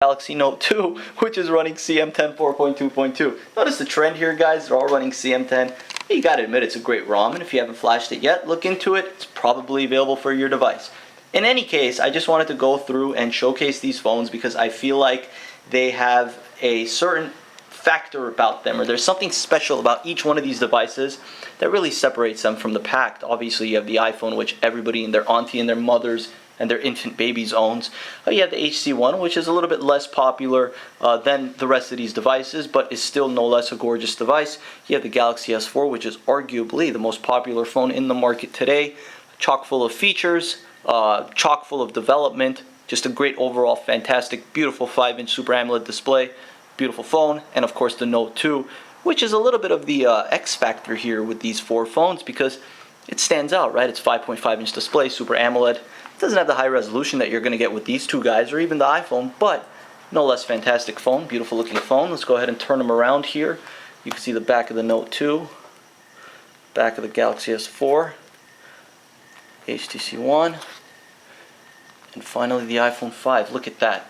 Galaxy Note 2, which is running CM10 4.2.2. Notice the trend here, guys. They're all running CM10. You gotta admit it's a great ROM, and if you haven't flashed it yet, look into it. It's probably available for your device. In any case, I just wanted to go through and showcase these phones because I feel like they have a certain factor about them, or there's something special about each one of these devices that really separates them from the pack. Obviously, you have the iPhone, which everybody and their auntie and their mothers and their infant babies owns. You have the HTC One, which is a little bit less popular than the rest of these devices, but is still no less a gorgeous device. You have the Galaxy S4, which is arguably the most popular phone in the market today. Chock full of features, chock full of development, just a great overall, fantastic, beautiful 5-inch Super AMOLED display, beautiful phone, and of course the Note 2, which is a little bit of the X factor here with these four phones because it stands out, right? It's 5.5-inch display, Super AMOLED. It doesn't have the high resolution that you're going to get with these two guys or even the iPhone, but no less fantastic phone, beautiful looking phone. Let's go ahead and turn them around here. You can see the back of the Note 2, back of the Galaxy S4, HTC One, and finally the iPhone 5. Look at that.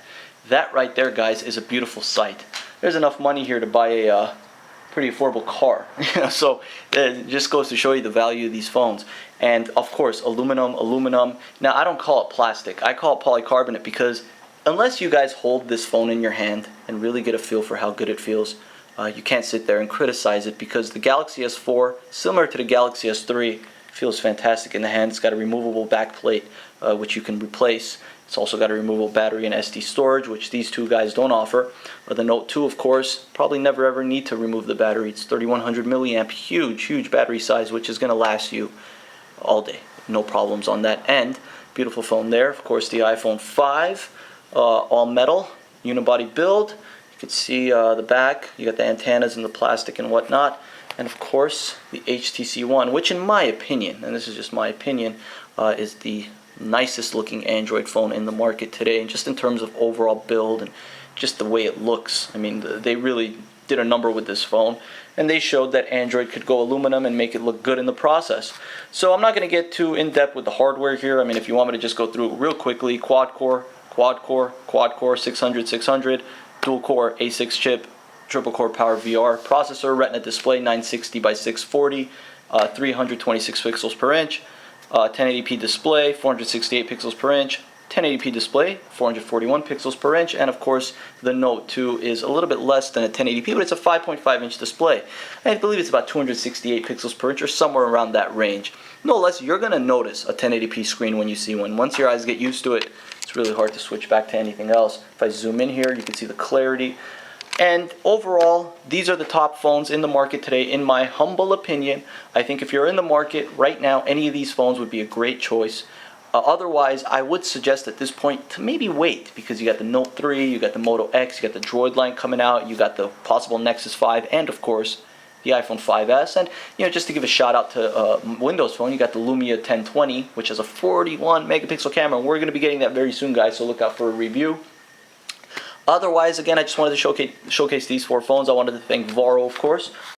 That right there, guys, is a beautiful sight. There's enough money here to buy a pretty affordable car. So it just goes to show you the value of these phones. And of course, aluminum. Now, I don't call it plastic. I call it polycarbonate because unless you guys hold this phone in your hand and really get a feel for how good it feels, you can't sit there and criticize it because the Galaxy S4, similar to the Galaxy S3, feels fantastic in the hand. It's got a removable back plate, which you can replace. It's also got a removable battery and SD storage, which these two guys don't offer. The Note 2, of course, probably never ever need to remove the battery. It's 3100 milliamp, huge battery size, which is going to last you all day. No problems on that end. Beautiful phone there. Of course, the iPhone 5, all metal, unibody build. You can see the back. You got the antennas and the plastic and whatnot. And of course, the HTC One, which in my opinion, and this is just my opinion, is the nicest looking Android phone in the market today, and just in terms of overall build and just the way it looks. I mean, they really did a number with this phone, and they showed that Android could go aluminum and make it look good in the process. So I'm not going to get too in-depth with the hardware here. I mean, if you want me to just go through it real quickly, quad core, 600, dual core A6 chip, triple core Power VR processor, Retina display 960 by 640, 326 pixels per inch, 1080p display, 468 pixels per inch, 1080p display, 441 pixels per inch, and of course the Note 2 is a little bit less than a 1080p, but it's a 5.5-inch display. I believe it's about 268 pixels per inch or somewhere around that range. No less, you're going to notice a 1080p screen when you see one. Once your eyes get used to it, it's really hard to switch back to anything else. If I zoom in here, you can see the clarity. And overall, these are the top phones in the market today, in my humble opinion. I think if you're in the market right now, any of these phones would be a great choice. Otherwise, I would suggest at this point to maybe wait, because you got the Note 3, you got the Moto X, you got the Droid line coming out, you got the possible Nexus 5, and of course, the iPhone 5S. And just to give a shout out to Windows Phone, you got the Lumia 1020, which has a 41 megapixel camera. We're going to be getting that very soon, guys, so look out for a review. Otherwise, again, I just wanted to showcase these four phones. I wanted to thank Varo, of course.